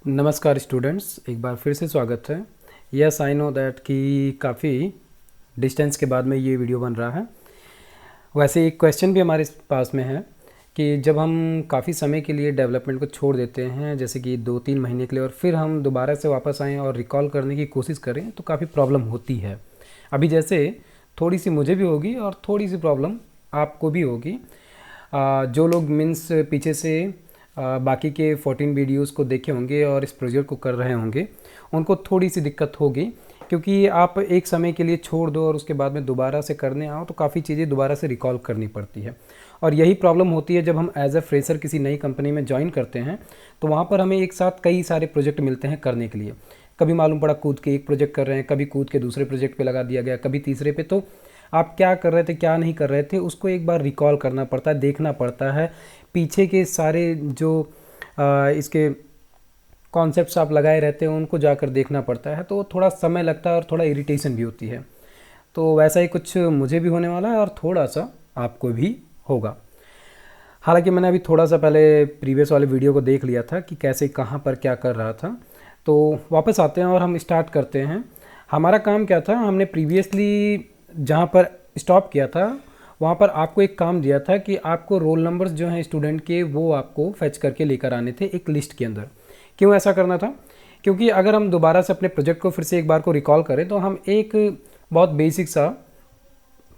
नमस्कार स्टूडेंट्स, एक बार फिर से स्वागत है। यस आई नो दैट कि काफ़ी डिस्टेंस के बाद में ये वीडियो बन रहा है। वैसे एक क्वेश्चन भी हमारे पास में है कि जब हम काफ़ी समय के लिए डेवलपमेंट को छोड़ देते हैं, जैसे कि 2-3 महीने के लिए, और फिर हम दोबारा से वापस आएँ और रिकॉल करने की कोशिश करें तो काफ़ी प्रॉब्लम होती है। अभी जैसे थोड़ी सी मुझे भी होगी और थोड़ी सी प्रॉब्लम आपको भी होगी। जो लोग मीन्स पीछे से बाकी के 14 वीडियोस को देखे होंगे और इस प्रोजेक्ट को कर रहे होंगे, उनको थोड़ी सी दिक्कत होगी, क्योंकि आप एक समय के लिए छोड़ दो और उसके बाद में दोबारा से करने आओ तो काफ़ी चीज़ें दोबारा से रिकॉल करनी पड़ती है। और यही प्रॉब्लम होती है जब हम एज अ फ्रेशर किसी नई कंपनी में ज्वाइन करते हैं, तो वहाँ पर हमें एक साथ कई सारे प्रोजेक्ट मिलते हैं करने के लिए। कभी मालूम पड़ा कूद के एक प्रोजेक्ट कर रहे हैं, कभी कूद के दूसरे प्रोजेक्ट पे लगा दिया गया, कभी तीसरे पे। तो आप क्या कर रहे थे, क्या नहीं कर रहे थे, उसको एक बार रिकॉल करना पड़ता है, देखना पड़ता है। पीछे के सारे जो इसके कॉन्सेप्ट्स आप लगाए रहते हैं उनको जाकर देखना पड़ता है, तो थोड़ा समय लगता है और थोड़ा इरिटेशन भी होती है। तो वैसा ही कुछ मुझे भी होने वाला है और थोड़ा सा आपको भी होगा। हालांकि मैंने अभी थोड़ा सा पहले प्रीवियस वाले वीडियो को देख लिया था कि कैसे कहाँ पर क्या कर रहा था। तो वापस आते हैं और हम स्टार्ट करते हैं। हमारा काम क्या था, हमने प्रीवियसली जहाँ पर स्टॉप किया था वहाँ पर आपको एक काम दिया था कि आपको रोल नंबर्स जो हैं स्टूडेंट के, वो आपको फेच करके लेकर आने थे एक लिस्ट के अंदर। क्यों ऐसा करना था? क्योंकि अगर हम दोबारा से अपने प्रोजेक्ट को फिर से एक बार को रिकॉल करें तो हम एक बहुत बेसिक सा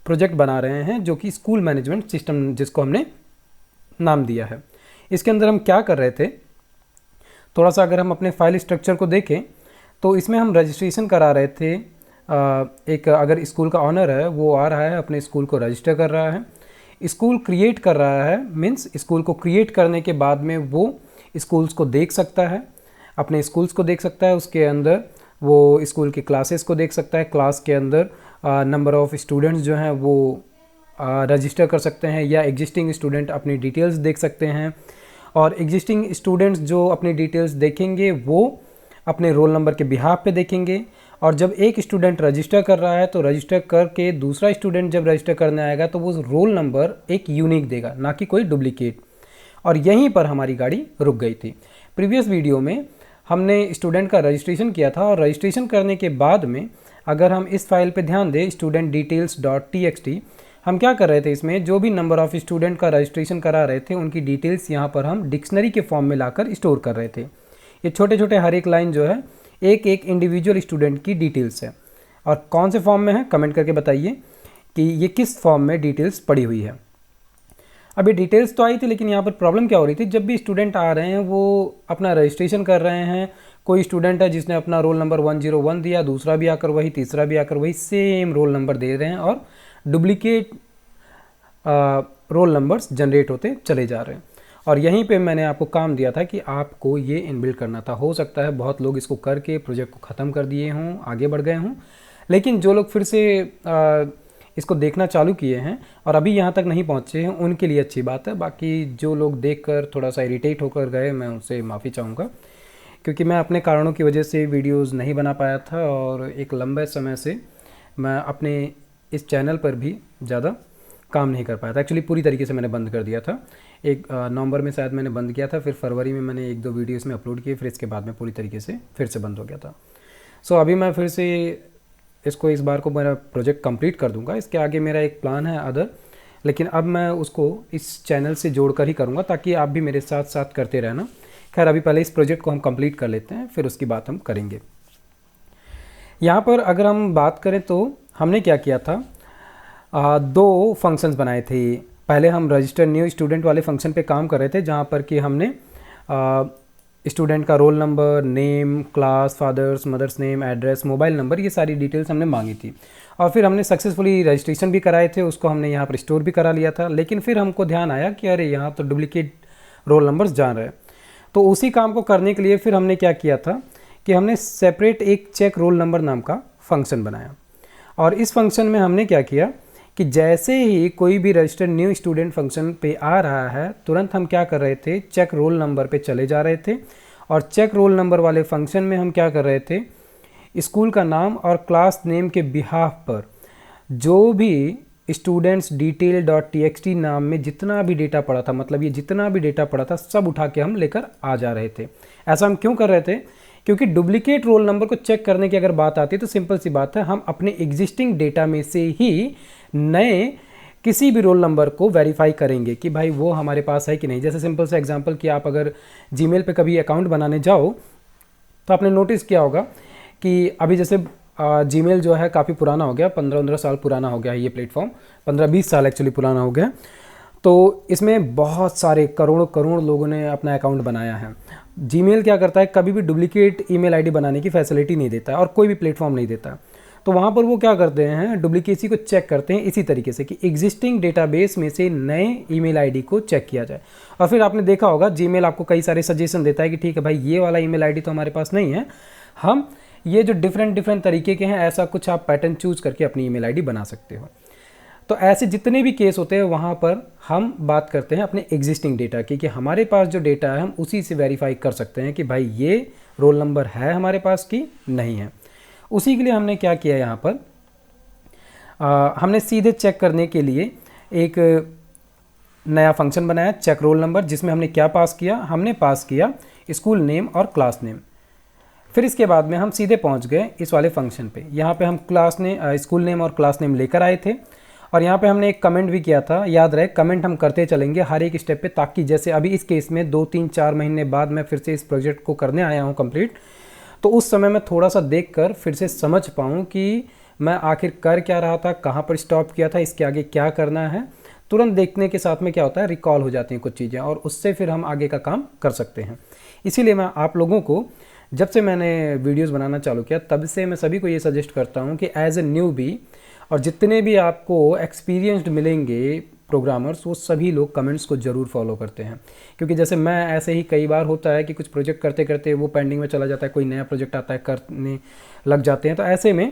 प्रोजेक्ट बना रहे हैं जो कि स्कूल मैनेजमेंट सिस्टम, जिसको हमने नाम दिया है। इसके अंदर हम क्या कर रहे थे, थोड़ा सा अगर हम अपने फाइल स्ट्रक्चर को देखें तो इसमें हम रजिस्ट्रेशन करा रहे थे। एक अगर स्कूल का ऑनर है वो आ रहा है, अपने स्कूल को रजिस्टर कर रहा है, स्कूल क्रिएट कर रहा है, मीन्स स्कूल को क्रिएट करने के बाद में वो स्कूल्स को देख सकता है, अपने स्कूल्स को देख सकता है, उसके अंदर वो स्कूल के क्लासेस को देख सकता है, क्लास के अंदर नंबर ऑफ़ स्टूडेंट्स जो हैं वो रजिस्टर कर सकते हैं, या एग्जिस्टिंग स्टूडेंट अपनी डिटेल्स देख सकते हैं। और एग्जिस्टिंग स्टूडेंट्स जो अपनी डिटेल्स देखेंगे वो अपने रोल नंबर के बिहाफ पे देखेंगे। और जब एक स्टूडेंट रजिस्टर कर रहा है तो रजिस्टर करके दूसरा स्टूडेंट जब रजिस्टर करने आएगा तो वो रोल नंबर एक यूनिक देगा, ना कि कोई डुप्लीकेट। और यहीं पर हमारी गाड़ी रुक गई थी। प्रीवियस वीडियो में हमने स्टूडेंट का रजिस्ट्रेशन किया था और रजिस्ट्रेशन करने के बाद में अगर हम इस फाइल पे ध्यान दें, स्टूडेंट डिटेल्स डॉट txt, हम क्या कर रहे थे, इसमें जो भी नंबर ऑफ़ स्टूडेंट का रजिस्ट्रेशन करा रहे थे उनकी डिटेल्स यहाँ पर हम डिक्शनरी के फॉर्म में लाकर स्टोर कर रहे थे। ये छोटे छोटे हर एक लाइन जो है एक एक इंडिविजुअल स्टूडेंट की डिटेल्स है। और कौन से फॉर्म में है, कमेंट करके बताइए कि ये किस फॉर्म में डिटेल्स पड़ी हुई है। अभी डिटेल्स तो आई थी, लेकिन यहाँ पर प्रॉब्लम क्या हो रही थी, जब भी स्टूडेंट आ रहे हैं वो अपना रजिस्ट्रेशन कर रहे हैं, कोई स्टूडेंट है जिसने अपना रोल नंबर 101 दिया, दूसरा भी आकर वही, तीसरा भी आकर वही सेम रोल नंबर दे रहे हैं और डुप्लीकेट रोल नंबर्स जनरेट होते चले जा रहे हैं। और यहीं पे मैंने आपको काम दिया था कि आपको ये इनबिल्ड करना था। हो सकता है बहुत लोग इसको करके प्रोजेक्ट को ख़त्म कर दिए हों, आगे बढ़ गए हों, लेकिन जो लोग फिर से इसको देखना चालू किए हैं और अभी यहाँ तक नहीं पहुँचे हैं उनके लिए अच्छी बात है। बाकी जो लोग देखकर थोड़ा सा इरिटेट होकर गए, मैं उनसे माफ़ी चाहूँगा, क्योंकि मैं अपने कारणों की वजह से वीडियोज़ नहीं बना पाया था और एक लंबे समय से मैं अपने इस चैनल पर भी ज़्यादा काम नहीं कर पाया था। एक्चुअली पूरी तरीके से मैंने बंद कर दिया था। एक नवंबर में शायद मैंने बंद किया था, फिर फरवरी में मैंने 1-2 वीडियो इसमें अपलोड किए, फिर इसके बाद में पूरी तरीके से फिर से बंद हो गया था। सो अभी मैं फिर से इसको इस बार को मेरा प्रोजेक्ट कंप्लीट कर दूंगा। इसके आगे मेरा एक प्लान है अदर, लेकिन अब मैं उसको इस चैनल से जोड़कर ही करूँगा ताकि आप भी मेरे साथ साथ करते रहना। खैर अभी पहले इस प्रोजेक्ट को हम कंप्लीट कर लेते हैं, फिर उसकी बात हम करेंगे। यहाँ पर अगर हम बात करें तो हमने क्या किया था, 2 फंक्शंस बनाए थे। पहले हम रजिस्टर न्यू स्टूडेंट वाले फंक्शन पे काम कर रहे थे, जहाँ पर कि हमने स्टूडेंट का roll number, name, class, father's mother's name, address, mobile number, ये सारी डिटेल्स हमने मांगी थी। और फिर हमने सक्सेसफुली रजिस्ट्रेशन भी कराए थे, उसको हमने यहाँ पर स्टोर भी करा लिया था। लेकिन फिर हमको ध्यान आया कि अरे यहाँ तो डुप्लीकेट रोल नंबर्स जा रहे हैं। तो उसी काम को करने के लिए फिर हमने क्या किया था कि हमने सेपरेट एक चेक रोल नंबर नाम का फंक्शन बनाया। और इस फंक्शन में हमने क्या किया कि जैसे ही कोई भी रजिस्टर्ड न्यू स्टूडेंट फंक्शन पे आ रहा है, तुरंत हम क्या कर रहे थे, चेक रोल नंबर पे चले जा रहे थे। और चेक रोल नंबर वाले फंक्शन में हम क्या कर रहे थे, स्कूल का नाम और क्लास नेम के बिहाफ पर जो भी स्टूडेंट्स डिटेल डॉट टीएक्सटी नाम में जितना भी डेटा पड़ा था, मतलब ये जितना भी डेटा पड़ा था सब उठा के हम लेकर आ जा रहे थे। ऐसा हम क्यों कर रहे थे? क्योंकि डुप्लीकेट रोल नंबर को चेक करने की अगर बात आती है तो सिंपल सी बात है, हम अपने एग्जिस्टिंग डेटा में से ही नए किसी भी रोल नंबर को वेरीफाई करेंगे कि भाई वो हमारे पास है कि नहीं। जैसे सिंपल सा एग्जांपल कि आप अगर जीमेल पे कभी अकाउंट बनाने जाओ तो आपने नोटिस किया होगा कि अभी जैसे जीमेल जो है काफ़ी पुराना हो गया, 15-15 साल पुराना हो गया है ये प्लेटफॉर्म, 15-20 साल एक्चुअली पुराना हो गया। तो इसमें बहुत सारे करोड़ों करोड़ लोगों ने अपना अकाउंट बनाया है। जीमेल क्या करता है, कभी भी डुप्लीकेट ईमेल आईडी बनाने की फैसिलिटी नहीं देता है और कोई भी प्लेटफॉर्म नहीं देता। तो वहाँ पर वो क्या करते हैं, डुप्लीकेसी को चेक करते हैं इसी तरीके से कि एग्जिस्टिंग डेटाबेस में से नए ईमेल आईडी को चेक किया जाए। और फिर आपने देखा होगा जीमेल आपको कई सारे सजेशन देता है कि ठीक है भाई ये वाला ईमेल आईडी तो हमारे पास नहीं है, हम ये जो डिफरेंट तरीके के हैं ऐसा कुछ आप पैटर्न चूज करके अपनी ईमेल आईडी बना सकते हो। तो ऐसे जितने भी केस होते हैं वहाँ पर हम बात करते हैं अपने एग्जिस्टिंग डेटा की कि हमारे पास जो डेटा है हम उसी से वेरीफाई कर सकते हैं कि भाई ये रोल नंबर है हमारे पास कि नहीं है। उसी के लिए हमने क्या किया यहाँ पर, हमने सीधे चेक करने के लिए एक नया फंक्शन बनाया, चेक रोल नंबर, जिसमें हमने क्या पास किया, हमने पास किया स्कूल नेम और क्लास नेम। फिर इसके बाद में हम सीधे पहुँच गए इस वाले फंक्शन पे। यहाँ पे हम स्कूल नेम और क्लास नेम लेकर आए थे और यहाँ पे हमने एक कमेंट भी किया था। याद रहे कमेंट हम करते चलेंगे हर एक स्टेप पे, ताकि जैसे अभी इस केस में 2-3-4 महीने बाद मैं फिर से इस प्रोजेक्ट को करने आया हूँ कंप्लीट, तो उस समय मैं थोड़ा सा देखकर फिर से समझ पाऊँ कि मैं आखिर कर क्या रहा था, कहाँ पर स्टॉप किया था, इसके आगे क्या करना है। तुरंत देखने के साथ में क्या होता है, रिकॉल हो जाती हैं कुछ चीज़ें और उससे फिर हम आगे का काम कर सकते हैं। इसीलिए मैं आप लोगों को जब से मैंने वीडियोस बनाना चालू किया तब से मैं सभी को ये सजेस्ट करता हूँ कि एज ए न्यूबी और जितने भी आपको एक्सपीरियंस्ड मिलेंगे प्रोग्रामर्स, वो सभी लोग कमेंट्स को ज़रूर फॉलो करते हैं। क्योंकि जैसे मैं ऐसे ही कई बार होता है कि कुछ प्रोजेक्ट करते करते वो पेंडिंग में चला जाता है, कोई नया प्रोजेक्ट आता है करने लग जाते हैं, तो ऐसे में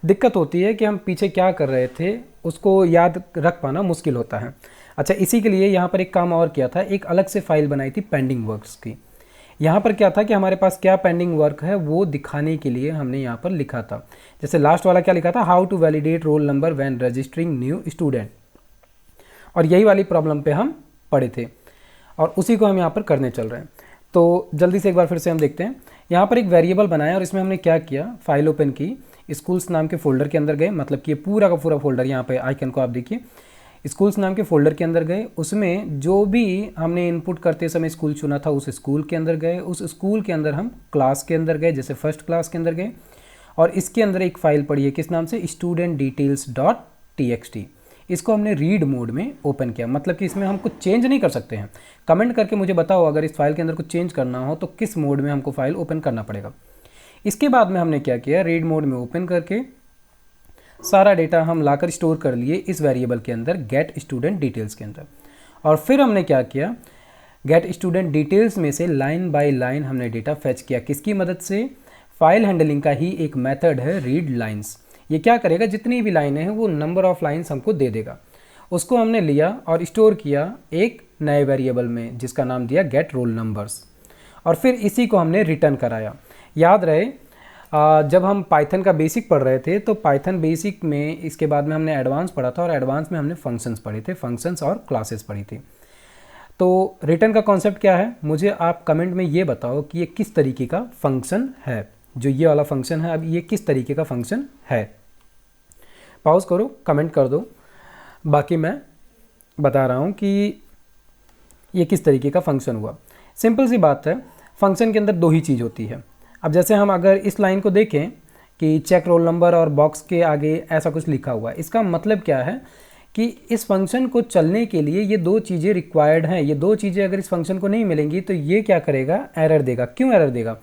दिक्कत होती है कि हम पीछे क्या कर रहे थे उसको याद रख पाना मुश्किल होता है। अच्छा, इसी के लिए यहाँ पर एक काम और किया था, एक अलग से फाइल बनाई थी पेंडिंग वर्क्स की। यहाँ पर क्या था कि हमारे पास क्या पेंडिंग वर्क है वो दिखाने के लिए हमने यहाँ पर लिखा था। जैसे लास्ट वाला क्या लिखा था, how to validate roll number when registering new student, और यही वाली प्रॉब्लम पे हम पढ़े थे और उसी को हम यहाँ पर करने चल रहे हैं। तो जल्दी से एक बार फिर से हम देखते हैं। यहाँ पर एक वेरिएबल बनाया और इसमें हमने क्या किया, फाइल ओपन की, स्कूल्स नाम के फोल्डर के अंदर गए, मतलब कि ये पूरा का पूरा फोल्डर, यहाँ पे आइकन को आप देखिए, स्कूल्स नाम के फोल्डर के अंदर गए, उसमें जो भी हमने इनपुट करते समय स्कूल चुना था उस स्कूल के अंदर गए, उस स्कूल के अंदर हम क्लास के अंदर गए, जैसे फर्स्ट क्लास के अंदर गए, और इसके अंदर एक फ़ाइल पड़ी है किस नाम से, स्टूडेंट डिटेल्स डॉट टीएक्सटी। इसको हमने रीड मोड में ओपन किया, मतलब कि इसमें हम कुछ चेंज नहीं कर सकते हैं। कमेंट करके मुझे बताओ अगर इस फाइल के अंदर कुछ चेंज करना हो तो किस मोड में हमको फाइल ओपन करना पड़ेगा। इसके बाद में हमने क्या किया, रीड मोड में ओपन करके सारा डेटा हम लाकर स्टोर कर लिए इस वेरिएबल के अंदर, गेट स्टूडेंट डिटेल्स के अंदर। और फिर हमने क्या किया, गेट स्टूडेंट डिटेल्स में से लाइन बाय लाइन हमने डेटा फेच किया, किसकी मदद से, फाइल हैंडलिंग का ही एक मेथड है रीड लाइन्स। ये क्या करेगा, जितनी भी लाइनें हैं वो नंबर ऑफ लाइन्स हमको दे देगा। उसको हमने लिया और स्टोर किया एक नए वेरिएबल में जिसका नाम दिया गेट रोल नंबर्स, और फिर इसी को हमने रिटर्न कराया। याद रहे जब हम पाइथन का बेसिक पढ़ रहे थे तो पाइथन बेसिक में इसके बाद में हमने एडवांस पढ़ा था और एडवांस में हमने फंक्शंस पढ़े थे, फंक्शंस और क्लासेस पढ़ी थी। तो रिटर्न का कॉन्सेप्ट क्या है, मुझे आप कमेंट में ये बताओ कि ये किस तरीके का फंक्शन है, जो ये वाला फंक्शन है अब ये किस तरीके का फंक्शन है। पॉज करो, कमेंट कर दो, बाकी मैं बता रहा हूँ कि ये किस तरीके का फंक्शन हुआ। सिंपल सी बात है, फंक्शन के अंदर दो ही चीज़ होती है। अब जैसे हम अगर इस लाइन को देखें कि चेक रोल नंबर और बॉक्स के आगे ऐसा कुछ लिखा हुआ है, इसका मतलब क्या है कि इस फंक्शन को चलने के लिए ये दो चीज़ें रिक्वायर्ड हैं। ये दो चीज़ें अगर इस फंक्शन को नहीं मिलेंगी तो ये क्या करेगा, एरर देगा। क्यों एरर देगा,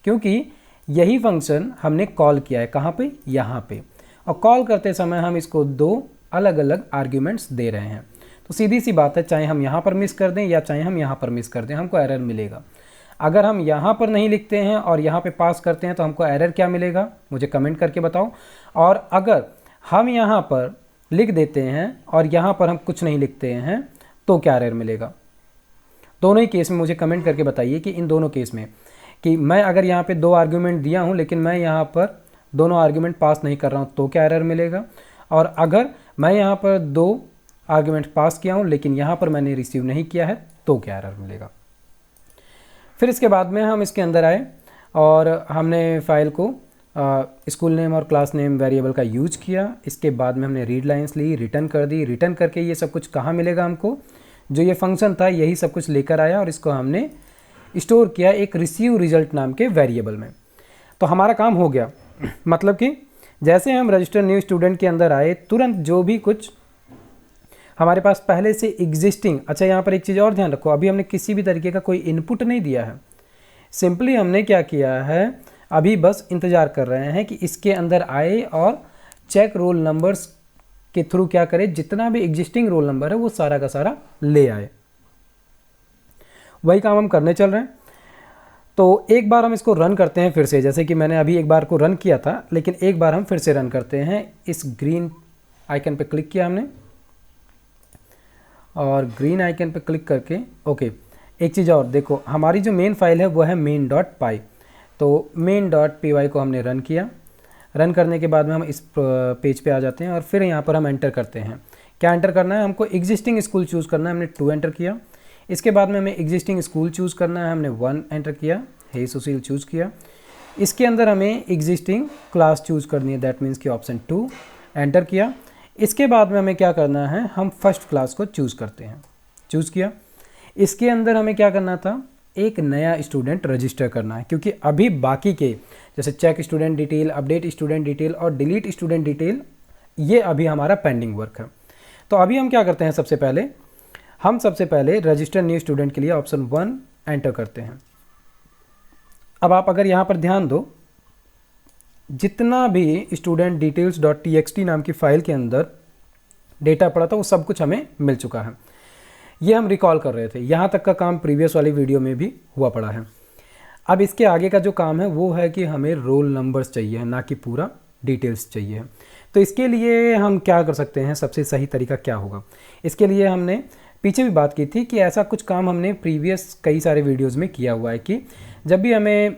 क्योंकि यही फंक्शन हमने कॉल किया है, कहाँ पे, यहाँ पे, और कॉल करते समय हम इसको दो अलग अलग आर्ग्यूमेंट्स दे रहे हैं। तो सीधी सी बात है, चाहे हम यहाँ पर मिस कर दें या चाहे हम यहाँ पर मिस कर दें, हमको एरर मिलेगा। अगर हम यहाँ पर नहीं लिखते हैं और यहाँ पे पास करते हैं तो हमको एरर क्या मिलेगा, मुझे कमेंट करके बताओ। और अगर हम यहाँ पर लिख देते हैं और यहाँ पर हम कुछ नहीं लिखते हैं तो क्या एरर मिलेगा। दोनों ही केस में मुझे कमेंट करके बताइए कि इन दोनों केस में कि मैं अगर यहाँ पे दो आर्ग्यूमेंट दिया हूँ लेकिन मैं यहाँ पर दोनों आर्ग्यूमेंट पास नहीं कर रहा हूँ तो क्या एरर मिलेगा, और अगर मैं यहाँ पर 2 आर्ग्यूमेंट पास किया हूँ, लेकिन यहाँ पर मैंने रिसीव नहीं किया है, तो क्या एरर मिलेगा। फिर इसके बाद में हम इसके अंदर आए और हमने फाइल को स्कूल नेम और क्लास नेम वेरिएबल का यूज किया। इसके बाद में हमने रीड लाइन्स ली, रिटर्न कर दी। रिटर्न करके ये सब कुछ कहाँ मिलेगा हमको, जो ये फंक्शन था यही सब कुछ लेकर आया और इसको हमने स्टोर किया एक रिसीव रिजल्ट नाम के वेरिएबल में। तो हमारा काम हो गया। मतलब कि जैसे हम रजिस्टर न्यू स्टूडेंट के अंदर आए, तुरंत जो भी कुछ हमारे पास पहले से एग्जिस्टिंग, अच्छा यहाँ पर एक चीज़ और ध्यान रखो, अभी हमने किसी भी तरीके का कोई इनपुट नहीं दिया है। सिंपली हमने क्या किया है, अभी बस इंतज़ार कर रहे हैं कि इसके अंदर आए और चेक रोल नंबर्स के थ्रू क्या करे, जितना भी एग्जिस्टिंग रोल नंबर है वो सारा का सारा ले आए। वही काम हम करने चल रहे हैं। तो एक बार हम इसको रन करते हैं फिर से, जैसे कि मैंने अभी एक बार को रन किया था, लेकिन एक बार हम फिर से रन करते हैं। इस ग्रीन आइकन पे क्लिक किया हमने और ग्रीन आइकन पे क्लिक करके ओके। एक चीज़ और देखो, हमारी जो मेन फाइल है वो है main.py। तो main.py को हमने रन किया। रन करने के बाद में हम इस पेज पे आ जाते हैं और फिर यहाँ पर हम एंटर करते हैं। क्या एंटर करना है हमको, एग्जिस्टिंग स्कूल चूज़ करना है, हमने 2 एंटर किया। इसके बाद में हमें एग्जिस्टिंग स्कूल चूज़ करना है, हमने 1 एंटर किया, हे सुशील चूज़ किया। इसके अंदर हमें एग्जिस्टिंग क्लास चूज़ करनी है, दैट मीन्स कि ऑप्शन 2 एंटर किया। इसके बाद में हमें क्या करना है, हम फर्स्ट क्लास को चूज़ करते हैं, चूज़ किया। इसके अंदर हमें क्या करना था, एक नया स्टूडेंट रजिस्टर करना है, क्योंकि अभी बाकी के जैसे check student detail, update student detail और डिलीट स्टूडेंट डिटेल, ये अभी हमारा पेंडिंग वर्क है। तो अभी हम क्या करते हैं, सबसे पहले रजिस्टर न्यू स्टूडेंट के लिए ऑप्शन 1 एंटर करते हैं। अब आप अगर यहाँ पर ध्यान दो, जितना भी स्टूडेंट डिटेल्स .txt नाम की फाइल के अंदर डेटा पड़ा था वो सब कुछ हमें मिल चुका है। ये हम रिकॉल कर रहे थे, यहाँ तक का काम प्रीवियस वाली वीडियो में भी हुआ पड़ा है। अब इसके आगे का जो काम है वो है कि हमें रोल नंबर्स चाहिए, ना कि पूरा डिटेल्स चाहिए। तो इसके लिए हम क्या कर सकते हैं, सबसे सही तरीका क्या होगा, इसके लिए हमने पीछे भी बात की थी कि ऐसा कुछ काम हमने प्रीवियस कई सारे वीडियोज़ में किया हुआ है कि जब भी हमें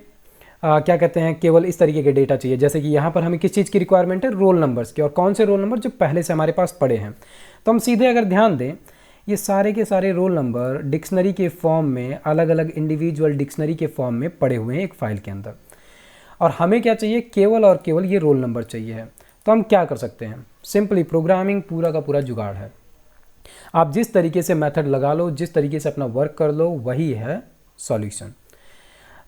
क्या कहते हैं, केवल इस तरीके के डेटा चाहिए, जैसे कि यहाँ पर हमें किस चीज़ की रिक्वायरमेंट है, रोल नंबर्स की, और कौन से रोल नंबर जो पहले से हमारे पास पड़े हैं। तो हम सीधे अगर ध्यान दें, ये सारे के सारे रोल नंबर डिक्शनरी के फॉर्म में, अलग अलग इंडिविजुअल डिक्शनरी के फॉर्म में पड़े हुए हैं एक फ़ाइल के अंदर, और हमें क्या चाहिए, केवल और केवल ये रोल नंबर चाहिए है। तो हम क्या कर सकते हैं, सिंपली प्रोग्रामिंग पूरा का पूरा जुगाड़ है। आप जिस तरीके से मेथड लगा लो, जिस तरीके से अपना वर्क कर लो, वही है सॉल्यूशन।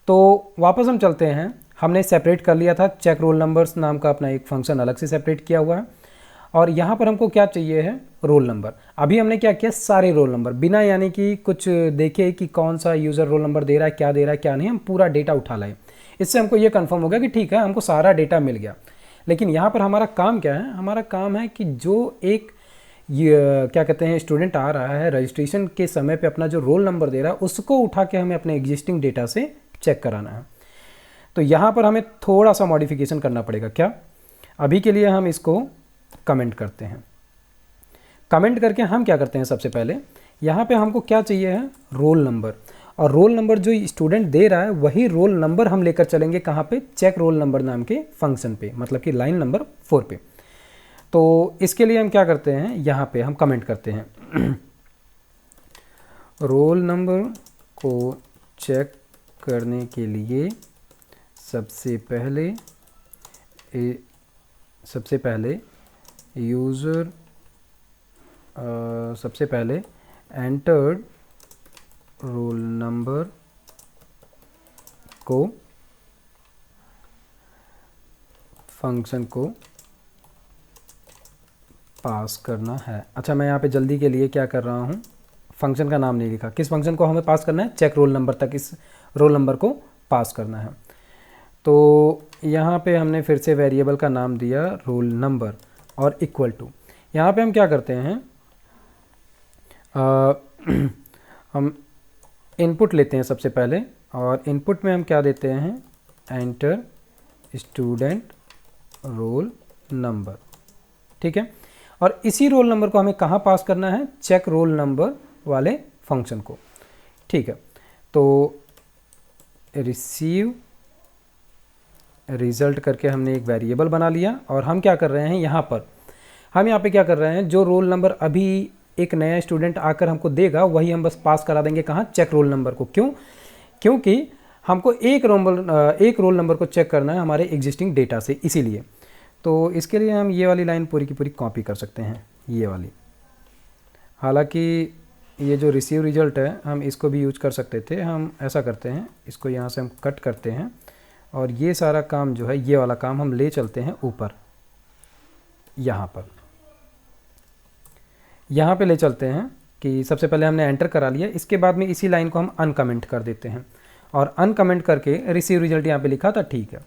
तो वापस हम चलते हैं, हमने सेपरेट कर लिया था, चेक रोल नंबर्स नाम का अपना एक फंक्शन अलग से सेपरेट किया हुआ है, और यहाँ पर हमको क्या चाहिए है, रोल नंबर। अभी हमने क्या किया, सारे रोल नंबर बिना यानी कि कुछ देखे कि कौन सा यूज़र रोल नंबर दे रहा है, क्या दे रहा है क्या नहीं, हम पूरा डेटा उठा लाए। इससे हमको ये कंफर्म हो गया कि ठीक है, हमको सारा डेटा मिल गया। लेकिन यहाँ पर हमारा काम क्या है, हमारा काम है कि जो एक क्या कहते हैं स्टूडेंट आ रहा है रजिस्ट्रेशन के समय पे अपना जो रोल नंबर दे रहा है, उसको उठा के हमें अपने एग्जिस्टिंग डेटा से चेक कराना है। तो यहाँ पर हमें थोड़ा सा मॉडिफिकेशन करना पड़ेगा। क्या, अभी के लिए हम इसको कमेंट करते हैं। कमेंट करके हम क्या करते हैं, सबसे पहले यहाँ पे हमको क्या चाहिए है, रोल नंबर, और रोल नंबर जो स्टूडेंट दे रहा है वही रोल नंबर हम लेकर चलेंगे कहाँ पे, चेक रोल नंबर नाम के फंक्शन पे, मतलब कि लाइन नंबर 4 पे। तो इसके लिए हम क्या करते हैं, यहाँ पे हम कमेंट करते हैं रोल नंबर को चेक करने के लिए सबसे पहले यूज़र सबसे पहले एंटर्ड रोल नंबर को फंक्शन को पास करना है। अच्छा, मैं यहाँ पे जल्दी के लिए क्या कर रहा हूँ, फंक्शन का नाम नहीं लिखा। किस फंक्शन को हमें पास करना है, चेक रोल नंबर तक इस रोल नंबर को पास करना है। तो यहाँ पे हमने फिर से वेरिएबल का नाम दिया रोल नंबर और इक्वल टू। यहाँ पे हम क्या करते हैं, हम इनपुट लेते हैं सबसे पहले, और इनपुट में हम क्या देते हैं, एंटर स्टूडेंट रोल नंबर। ठीक है, और इसी रोल नंबर को हमें कहाँ पास करना है, चेक रोल नंबर वाले फंक्शन को। ठीक है, तो रिसीव रिज़ल्ट करके हमने एक वेरिएबल बना लिया, और हम क्या कर रहे हैं, यहाँ पर हम यहाँ पे क्या कर रहे हैं, जो रोल नंबर अभी एक नया स्टूडेंट आकर हमको देगा वही हम बस पास करा देंगे कहाँ, चेक रोल नंबर को। क्यों? क्योंकि हमको एक रोल नंबर को चेक करना है हमारे एग्जिस्टिंग डेटा से, इसीलिए। तो इसके लिए हम ये वाली लाइन पूरी की पूरी कॉपी कर सकते हैं, ये वाली। हालांकि ये जो रिसीव रिजल्ट है हम इसको भी यूज कर सकते थे, हम ऐसा करते हैं, इसको यहाँ से हम कट करते हैं और ये सारा काम जो है, ये वाला काम हम ले चलते हैं ऊपर, यहाँ पर, यहाँ पे ले चलते हैं कि सबसे पहले हमने एंटर करा लिया, इसके बाद में इसी लाइन को हम अनकमेंट कर देते हैं और अनकमेंट करके रिसीव रिजल्ट यहाँ पे लिखा था, ठीक है।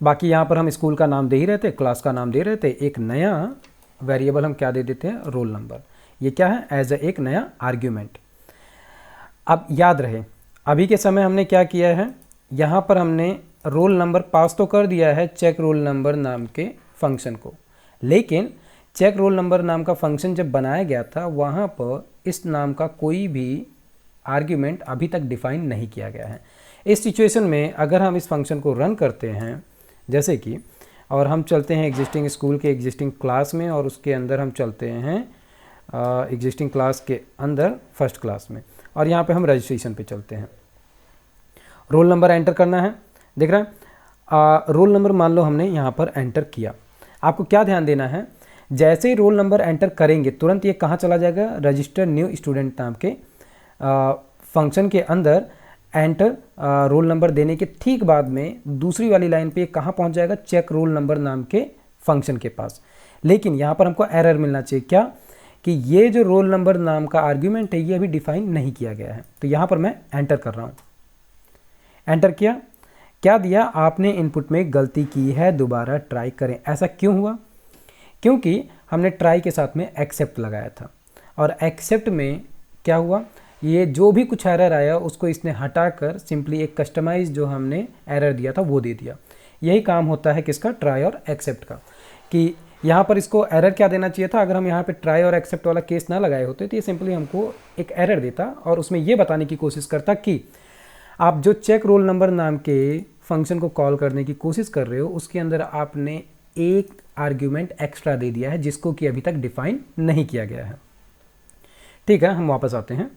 बाकी यहाँ पर हम स्कूल का नाम दे ही रहे थे, क्लास का नाम दे रहे थे, एक नया वेरिएबल हम क्या दे देते हैं, रोल नंबर। ये क्या है, एज ए एक नया आर्ग्यूमेंट। अब याद रहे अभी के समय हमने क्या किया है, यहाँ पर हमने रोल नंबर पास तो कर दिया है चेक रोल नंबर नाम के फंक्शन को, लेकिन चेक रोल नंबर नाम का फंक्शन जब बनाया गया था वहाँ पर इस नाम का कोई भी आर्ग्यूमेंट अभी तक डिफाइन नहीं किया गया है। इस सिचुएशन में अगर हम इस फंक्शन को रन करते हैं जैसे कि, और हम चलते हैं एग्जिस्टिंग स्कूल के एग्जिस्टिंग क्लास में और उसके अंदर हम चलते हैं एग्जिस्टिंग क्लास के अंदर फर्स्ट क्लास में, और यहाँ पे हम रजिस्ट्रेशन पे चलते हैं। रोल नंबर एंटर करना है, देख रहे हैं रोल नंबर मान लो हमने यहाँ पर एंटर किया। आपको क्या ध्यान देना है, जैसे ही रोल नंबर एंटर करेंगे तुरंत ये कहाँ चला जाएगा, रजिस्टर न्यू स्टूडेंट नाम के फंक्शन के अंदर एंटर रोल नंबर देने के ठीक बाद में दूसरी वाली लाइन पे कहाँ पहुँच जाएगा, चेक रोल नंबर नाम के फंक्शन के पास। लेकिन यहाँ पर हमको एरर मिलना चाहिए, क्या कि ये जो रोल नंबर नाम का आर्ग्यूमेंट है ये अभी डिफाइन नहीं किया गया है। तो यहाँ पर मैं एंटर कर रहा हूँ, एंटर किया, क्या दिया, आपने इनपुट में गलती की है, दोबारा ट्राई करें। ऐसा क्यों हुआ, क्योंकि हमने ट्राई के साथ में एक्सेप्ट लगाया था और एक्सेप्ट में क्या हुआ, ये जो भी कुछ एरर आया उसको इसने हटाकर सिंपली एक कस्टमाइज जो हमने एरर दिया था वो दे दिया। यही काम होता है किसका, ट्राई और एक्सेप्ट का, कि यहाँ पर इसको एरर क्या देना चाहिए था, अगर हम यहाँ पे ट्राई और एक्सेप्ट वाला केस ना लगाए होते तो ये सिंपली हमको एक एरर देता और उसमें ये बताने की कोशिश करता कि आप जो चेक रोल नंबर नाम के फंक्शन को कॉल करने की कोशिश कर रहे हो उसके अंदर आपने एक आर्ग्यूमेंट एक्स्ट्रा दे दिया है जिसको कि अभी तक डिफाइन नहीं किया गया है। ठीक है, हम वापस आते हैं,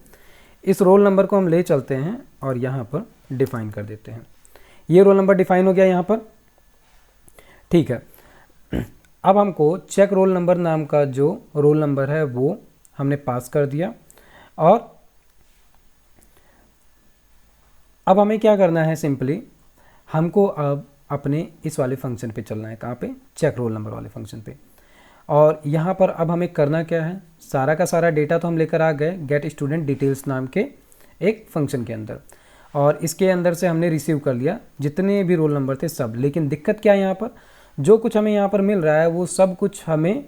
इस रोल नंबर को हम ले चलते हैं और यहाँ पर डिफाइन कर देते हैं। ये रोल नंबर डिफाइन हो गया यहाँ पर, ठीक है। अब हमको चेक रोल नंबर नाम का जो रोल नंबर है वो हमने पास कर दिया और अब हमें क्या करना है, सिंपली हमको अब अपने इस वाले फंक्शन पे चलना है, कहाँ पे, चेक रोल नंबर वाले फंक्शन पे। और यहाँ पर अब हमें करना क्या है, सारा का सारा डेटा तो हम लेकर आ गए गेट स्टूडेंट डिटेल्स नाम के एक फंक्शन के अंदर, और इसके अंदर से हमने रिसीव कर लिया जितने भी रोल नंबर थे सब। लेकिन दिक्कत क्या है, यहाँ पर जो कुछ हमें यहाँ पर मिल रहा है वो सब कुछ हमें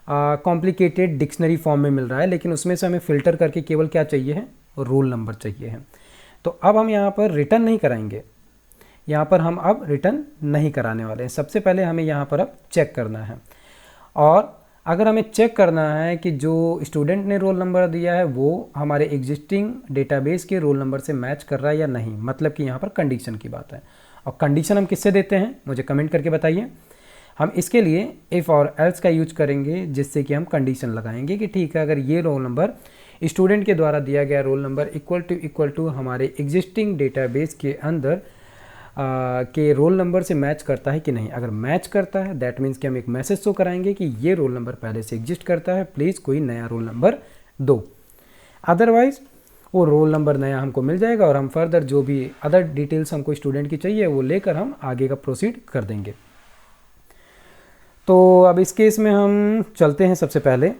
कॉम्प्लिकेटेड डिक्शनरी फॉर्म में मिल रहा है, लेकिन उसमें से हमें फ़िल्टर करके केवल क्या चाहिए है, रोल नंबर चाहिए है। तो अब हम यहाँ पर रिटर्न नहीं कराएंगे, यहाँ पर हम अब रिटर्न नहीं कराने वाले हैं। सबसे पहले हमें यहाँ पर अब चेक करना है, और अगर हमें चेक करना है कि जो स्टूडेंट ने रोल नंबर दिया है वो हमारे एग्जिस्टिंग डेटाबेस के रोल नंबर से मैच कर रहा है या नहीं, मतलब कि यहाँ पर कंडीशन की बात है। और कंडीशन हम किससे देते हैं, मुझे कमेंट करके बताइए। हम इसके लिए इफ़ और एल्स का यूज करेंगे, जिससे कि हम कंडीशन लगाएंगे कि ठीक है, अगर ये रोल नंबर स्टूडेंट के द्वारा दिया गया रोल नंबर इक्वल टू हमारे एग्जिस्टिंग डेटाबेस के अंदर के रोल नंबर से मैच करता है कि नहीं। अगर मैच करता है दैट मीन्स कि हम एक मैसेज शो कराएंगे कि ये रोल नंबर पहले से एग्जिस्ट करता है, प्लीज़ कोई नया रोल नंबर दो। अदरवाइज वो रोल नंबर नया हमको मिल जाएगा और हम फर्दर जो भी अदर डिटेल्स हमको स्टूडेंट की चाहिए वो लेकर हम आगे का प्रोसीड कर देंगे। तो अब इस केस में हम चलते हैं सबसे पहले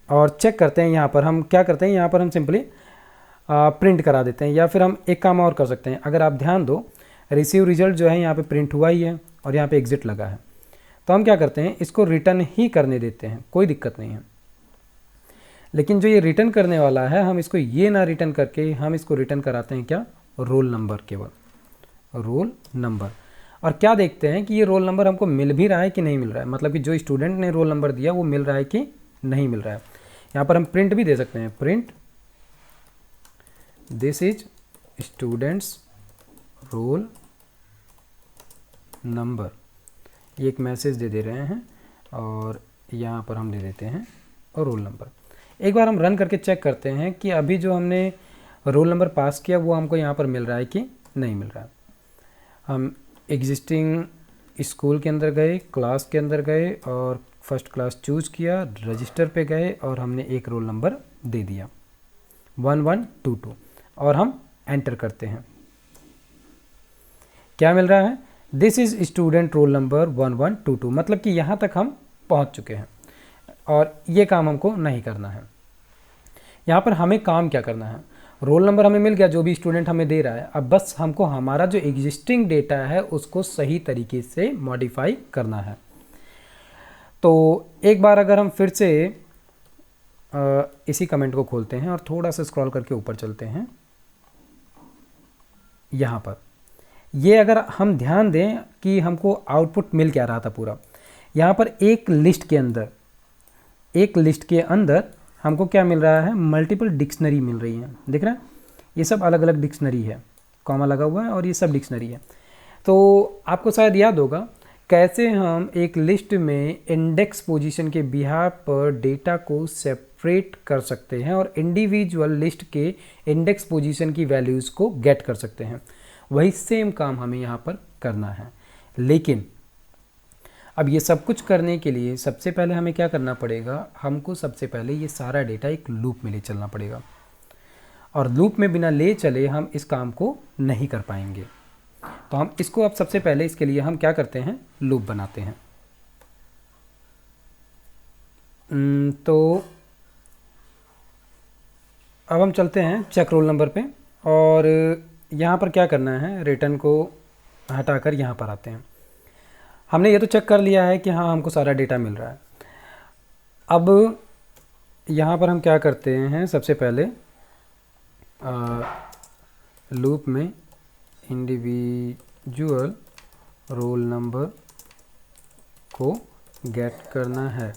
और चेक करते हैं। यहाँ पर हम क्या करते हैं, यहाँ पर हम सिंपली प्रिंट करा देते हैं, या फिर हम एक काम और कर सकते हैं। अगर आप ध्यान दो, रिसीव रिजल्ट जो है यहाँ पे प्रिंट हुआ ही है और यहाँ पे एग्जिट लगा है, तो हम क्या करते हैं, इसको रिटर्न ही करने देते हैं, कोई दिक्कत नहीं है। लेकिन जो ये रिटर्न करने वाला है हम इसको ये ना रिटर्न करके हम इसको रिटर्न कराते हैं क्या, रोल नंबर, केवल रोल नंबर। और क्या देखते हैं कि ये रोल नंबर हमको मिल भी रहा है कि नहीं मिल रहा है, मतलब कि जो स्टूडेंट ने रोल नंबर दिया वो मिल रहा है कि नहीं मिल रहा है। यहाँ पर हम प्रिंट भी दे सकते हैं, print this is students roll number, ये एक मैसेज दे रहे हैं और यहाँ पर हम दे देते हैं और रोल नंबर। एक बार हम रन करके चेक करते हैं कि अभी जो हमने रोल नंबर पास किया वो हमको यहाँ पर मिल रहा है कि नहीं मिल रहा है। हम एग्जिस्टिंग स्कूल के अंदर गए, क्लास के अंदर गए और फर्स्ट क्लास चूज़ किया, रजिस्टर पे गए और हमने एक रोल नंबर दे दिया 1122 और हम एंटर करते हैं। क्या मिल रहा है? This is student roll number 1122, मतलब कि यहाँ तक हम पहुँच चुके हैं और ये काम हमको नहीं करना है। यहाँ पर हमें काम क्या करना है? रोल नंबर हमें मिल गया जो भी स्टूडेंट हमें दे रहा है, अब बस हमको हमारा जो एग्जिस्टिंग डेटा है उसको सही तरीके से मॉडिफाई करना है। तो एक बार अगर हम फिर से इसी कमेंट को खोलते हैं और थोड़ा सा स्क्रॉल करके ऊपर चलते हैं, यहाँ पर ये अगर हम ध्यान दें कि हमको आउटपुट मिल क्या रहा था पूरा, यहाँ पर एक लिस्ट के अंदर हमको क्या मिल रहा है? मल्टीपल डिक्शनरी मिल रही है। दिख रहा है? ये सब अलग अलग डिक्शनरी है, कॉमा लगा हुआ है और ये सब डिक्शनरी है। तो आपको शायद याद होगा कैसे हम एक लिस्ट में इंडेक्स पोजीशन के बिहाफ पर डेटा को सेपरेट कर सकते हैं और इंडिविजुअल लिस्ट के इंडेक्स पोजीशन की वैल्यूज़ को गेट कर सकते हैं। वही सेम काम हमें यहाँ पर करना है, लेकिन अब ये सब कुछ करने के लिए सबसे पहले हमें क्या करना पड़ेगा? हमको सबसे पहले ये सारा डेटा एक लूप में ले चलना पड़ेगा और लूप में बिना ले चले हम इस काम को नहीं कर पाएंगे। तो हम इसको अब सबसे पहले इसके लिए हम क्या करते हैं? लूप बनाते हैं। तो अब हम चलते हैं चेक रोल नंबर पे और यहाँ पर क्या करना है? रिटर्न को हटाकर यहाँ पर आते हैं। हमने ये तो चेक कर लिया है कि हाँ हमको सारा डेटा मिल रहा है। अब यहाँ पर हम क्या करते हैं? सबसे पहले लूप में इंडिविजुअल रोल नंबर को गेट करना है।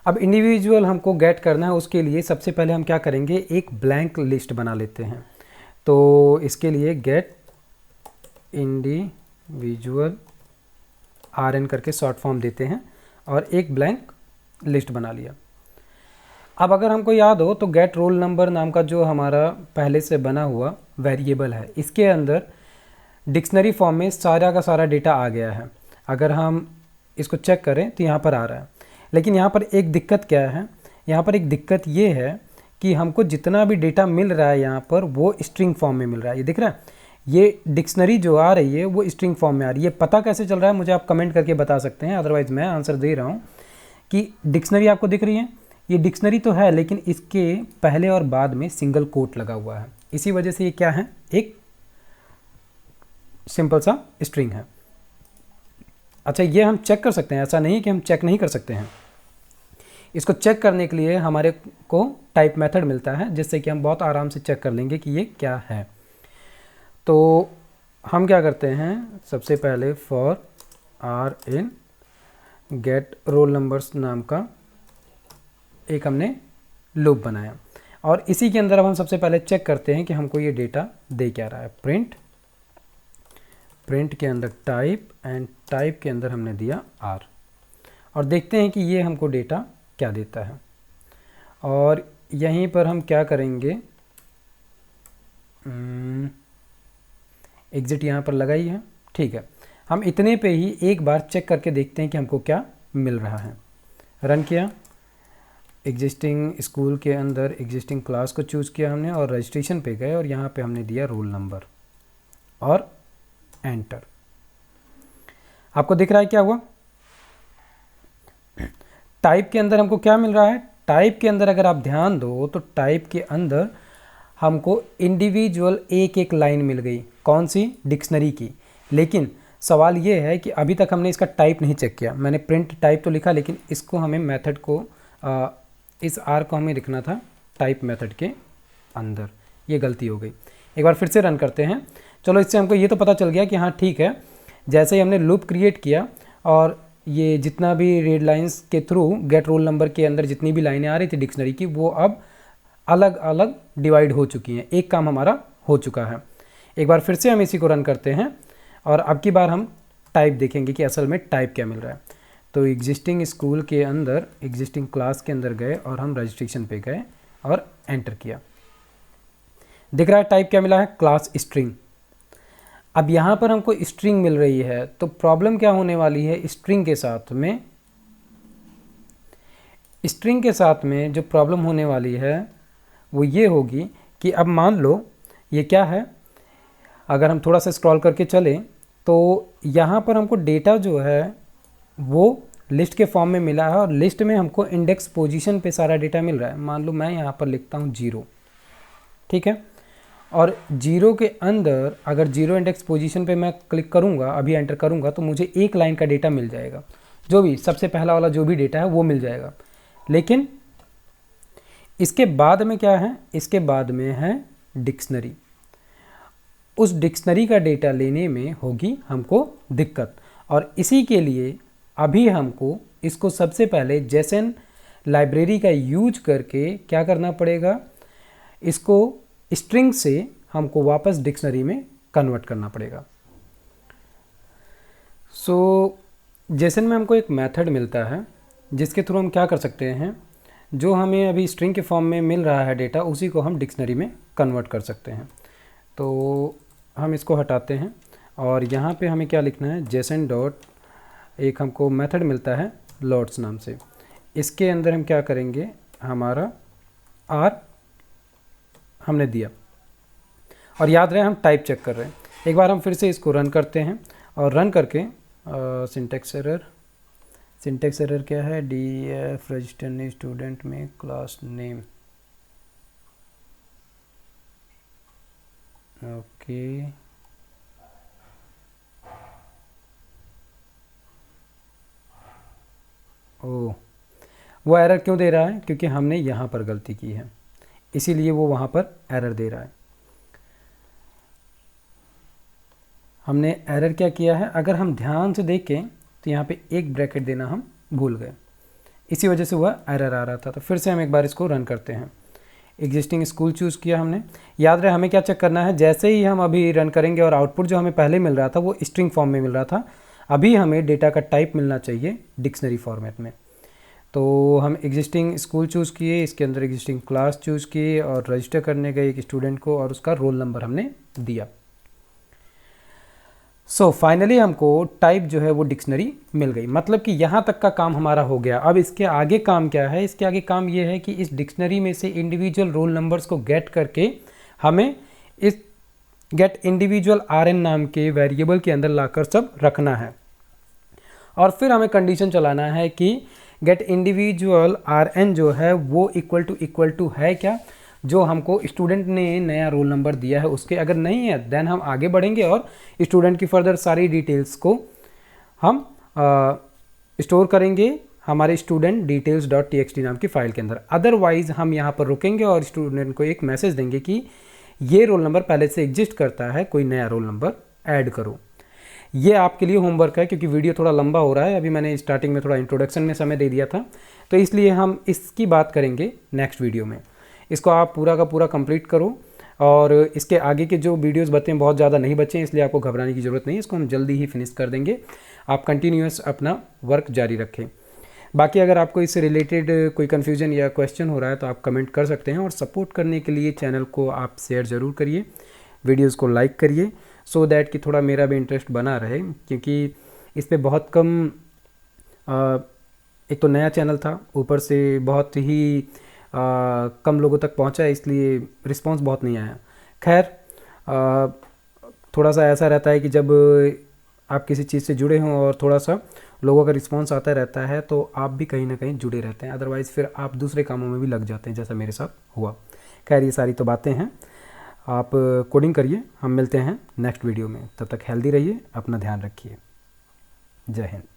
अब इंडिविजुअल हमको गेट करना है, उसके लिए सबसे पहले हम क्या करेंगे? एक ब्लैंक लिस्ट बना लेते हैं। तो इसके लिए गेट इंडिविजुअल RN करके शॉर्ट फॉर्म देते हैं और एक ब्लैंक लिस्ट बना लिया। अब अगर हमको याद हो तो गेट रोल नंबर नाम का जो हमारा पहले से बना हुआ वेरिएबल है, इसके अंदर डिक्शनरी फॉर्म में सारा का सारा डेटा आ गया है। अगर हम इसको चेक करें तो यहाँ पर आ रहा है, लेकिन यहाँ पर एक दिक्कत क्या है? यहाँ पर एक दिक्कत ये है कि हमको जितना भी डेटा मिल रहा है यहाँ पर वो स्ट्रिंग फॉर्म में मिल रहा है। ये दिख रहा है? ये डिक्शनरी जो आ रही है वो स्ट्रिंग फॉर्म में आ रही है। पता कैसे चल रहा है मुझे आप कमेंट करके बता सकते हैं, अदरवाइज़ मैं आंसर दे रहा हूँ कि डिक्शनरी आपको दिख रही है, ये डिक्शनरी तो है लेकिन इसके पहले और बाद में सिंगल कोट लगा हुआ है। इसी वजह से ये क्या है? एक सिंपल सा स्ट्रिंग है। अच्छा, ये हम चेक कर सकते हैं, ऐसा नहीं कि हम चेक नहीं कर सकते हैं। इसको चेक करने के लिए हमारे को टाइप मेथड मिलता है, जिससे कि हम बहुत आराम से चेक कर लेंगे कि ये क्या है। तो हम क्या करते हैं? सबसे पहले for RN get roll numbers नाम का एक हमने लूप बनाया और इसी के अंदर अब हम सबसे पहले चेक करते हैं कि हमको ये डेटा दे क्या रहा है। प्रिंट के अंदर टाइप एंड टाइप के अंदर हमने दिया R और देखते हैं कि ये हमको डेटा क्या देता है। और यहीं पर हम क्या करेंगे? एग्ज़िट यहाँ पर लगा ही है, ठीक है। हम इतने पे ही एक बार चेक करके देखते हैं कि हमको क्या मिल रहा है। रन किया, एग्जिस्टिंग स्कूल के अंदर एग्जिस्टिंग क्लास को चूज़ किया हमने और रजिस्ट्रेशन पे गए और यहाँ पे हमने दिया रोल नंबर और एंटर। आपको दिख रहा है क्या हुआ? टाइप के अंदर हमको क्या मिल रहा है? टाइप के अंदर अगर आप ध्यान दो तो टाइप के अंदर हमको इंडिविजुअल एक एक लाइन मिल गई। कौन सी? डिक्शनरी की। लेकिन सवाल ये है कि अभी तक हमने इसका टाइप नहीं चेक किया। मैंने प्रिंट टाइप तो लिखा, लेकिन इसको हमें मेथड को इस R को हमें लिखना था टाइप मेथड के अंदर। ये गलती हो गई। एक बार फिर से रन करते हैं। चलो, इससे हमको ये तो पता चल गया कि हाँ ठीक है, जैसे ही हमने लूप क्रिएट किया और ये जितना भी रेड लाइंस के थ्रू गेट रोल नंबर के अंदर जितनी भी लाइनें आ रही थी डिक्शनरी की, वो अब अलग अलग डिवाइड हो चुकी हैं। एक काम हमारा हो चुका है। एक बार फिर से हम इसी को रन करते हैं और अब की बार हम टाइप देखेंगे कि असल में टाइप क्या मिल रहा है। तो एग्जिस्टिंग स्कूल के अंदर, एग्जिस्टिंग क्लास के अंदर गए और हम रजिस्ट्रेशन पे गए और एंटर किया। दिख रहा है टाइप क्या मिला है, क्लास स्ट्रिंग। अब यहाँ पर हमको स्ट्रिंग मिल रही है, तो प्रॉब्लम क्या होने वाली है, स्ट्रिंग के साथ में, स्ट्रिंग के साथ में जो प्रॉब्लम होने वाली है वो ये होगी कि अब मान लो ये क्या है, अगर हम थोड़ा सा स्क्रॉल करके चलें तो यहाँ पर हमको डेटा जो है वो लिस्ट के फॉर्म में मिला है और लिस्ट में हमको इंडेक्स पोजीशन पे सारा डेटा मिल रहा है। मान लो मैं यहाँ पर लिखता हूँ 0, ठीक है, और 0 के अंदर अगर 0 इंडेक्स पोजीशन पे मैं क्लिक करूँगा, अभी एंटर करूँगा, तो मुझे एक लाइन का डेटा मिल जाएगा, जो भी सबसे पहला वाला जो भी डेटा है वो मिल जाएगा। लेकिन इसके बाद में क्या है, इसके बाद में है डिक्शनरी। उस डिक्शनरी का डेटा लेने में होगी हमको दिक्कत, और इसी के लिए अभी हमको इसको सबसे पहले जेसन लाइब्रेरी का यूज करके क्या करना पड़ेगा, इसको स्ट्रिंग से हमको वापस डिक्शनरी में कन्वर्ट करना पड़ेगा। सो जेसन में हमको एक मेथड मिलता है जिसके थ्रू हम क्या कर सकते हैं, जो हमें अभी स्ट्रिंग के फॉर्म में मिल रहा है डेटा, उसी को हम डिक्शनरी में कन्वर्ट कर सकते हैं। तो हम इसको हटाते हैं और यहाँ पे हमें क्या लिखना है, जेसन डॉट, एक हमको मेथड मिलता है लोड्स नाम से, इसके अंदर हम क्या करेंगे, हमारा आर हमने दिया, और याद रहे हम टाइप चेक कर रहे हैं। एक बार हम फिर से इसको रन करते हैं और रन करके सिंटैक्स एरर क्या है, DF रजिस्टर न्यू स्टूडेंट में क्लास नेम, ओके, ओ वो एरर क्यों दे रहा है, क्योंकि हमने यहाँ पर गलती की है, इसीलिए वो वहाँ पर एरर दे रहा है। हमने एरर क्या किया है, अगर हम ध्यान से देखें तो यहाँ पे एक ब्रैकेट देना हम भूल गए, इसी वजह से वह एरर आ रहा था। तो फिर से हम एक बार इसको रन करते हैं। एग्जिस्टिंग स्कूल चूज़ किया हमने। याद रहे हमें क्या चेक करना है, जैसे ही हम अभी रन करेंगे और आउटपुट जो हमें पहले मिल रहा था वो स्ट्रिंग फॉर्म में मिल रहा था, अभी हमें डेटा का टाइप मिलना चाहिए डिक्शनरी फॉर्मेट में। तो हम एग्जिस्टिंग स्कूल चूज़ किए, इसके अंदर एग्जिस्टिंग क्लास चूज़ किए और रजिस्टर करने गए एक स्टूडेंट को और उसका रोल नंबर हमने दिया। सो फाइनली हमको टाइप जो है वो डिक्शनरी मिल गई, मतलब कि यहाँ तक का काम हमारा हो गया। अब इसके आगे काम क्या है, इसके आगे काम ये है कि इस डिक्शनरी में से इंडिविजुअल रोल नंबर्स को गेट करके हमें इस गेट इंडिविजुअल RN नाम के वेरिएबल के अंदर लाकर सब रखना है, और फिर हमें कंडीशन चलाना है कि गेट इंडिविजुअल RN जो है वो इक्वल टू है क्या, जो हमको स्टूडेंट ने नया रोल नंबर दिया है उसके। अगर नहीं है देन हम आगे बढ़ेंगे और स्टूडेंट की फर्दर सारी डिटेल्स को हम स्टोर करेंगे हमारे स्टूडेंट डिटेल्स .txt नाम की फाइल के अंदर। अदरवाइज हम यहाँ पर रुकेंगे और स्टूडेंट को एक मैसेज देंगे कि ये रोल नंबर पहले से एग्जिस्ट करता है, कोई नया रोल नंबर ऐड करो। ये आपके लिए होमवर्क है, क्योंकि वीडियो थोड़ा लंबा हो रहा है। अभी मैंने स्टार्टिंग में थोड़ा इंट्रोडक्शन में समय दे दिया था, तो इसलिए हम इसकी बात करेंगे नेक्स्ट वीडियो में। इसको आप पूरा का पूरा कंप्लीट करो, और इसके आगे के जो वीडियोस बचे हैं बहुत ज़्यादा नहीं बचे हैं, इसलिए आपको घबराने की ज़रूरत नहीं है, इसको हम जल्दी ही फिनिश कर देंगे। आप कंटिन्यूअस अपना वर्क जारी रखें। बाकी अगर आपको इससे रिलेटेड कोई कन्फ्यूजन या क्वेश्चन हो रहा है तो आप कमेंट कर सकते हैं, और सपोर्ट करने के लिए चैनल को आप शेयर ज़रूर करिए, वीडियोज़ को लाइक करिए, सो दैट कि थोड़ा मेरा भी इंटरेस्ट बना रहे, क्योंकि इस पर बहुत कम एक तो नया चैनल था, ऊपर से बहुत ही कम लोगों तक पहुंचा है, इसलिए रिस्पांस बहुत नहीं आया। खैर थोड़ा सा ऐसा रहता है कि जब आप किसी चीज़ से जुड़े हों और थोड़ा सा लोगों का रिस्पांस आता रहता है तो आप भी कहीं ना कहीं जुड़े रहते हैं, अदरवाइज़ फिर आप दूसरे कामों में भी लग जाते हैं, जैसा मेरे साथ हुआ। खैर ये सारी तो बातें हैं, आप कोडिंग करिए, हम मिलते हैं नेक्स्ट वीडियो में। तब तक हेल्दी रहिए, अपना ध्यान रखिए। जय हिंद।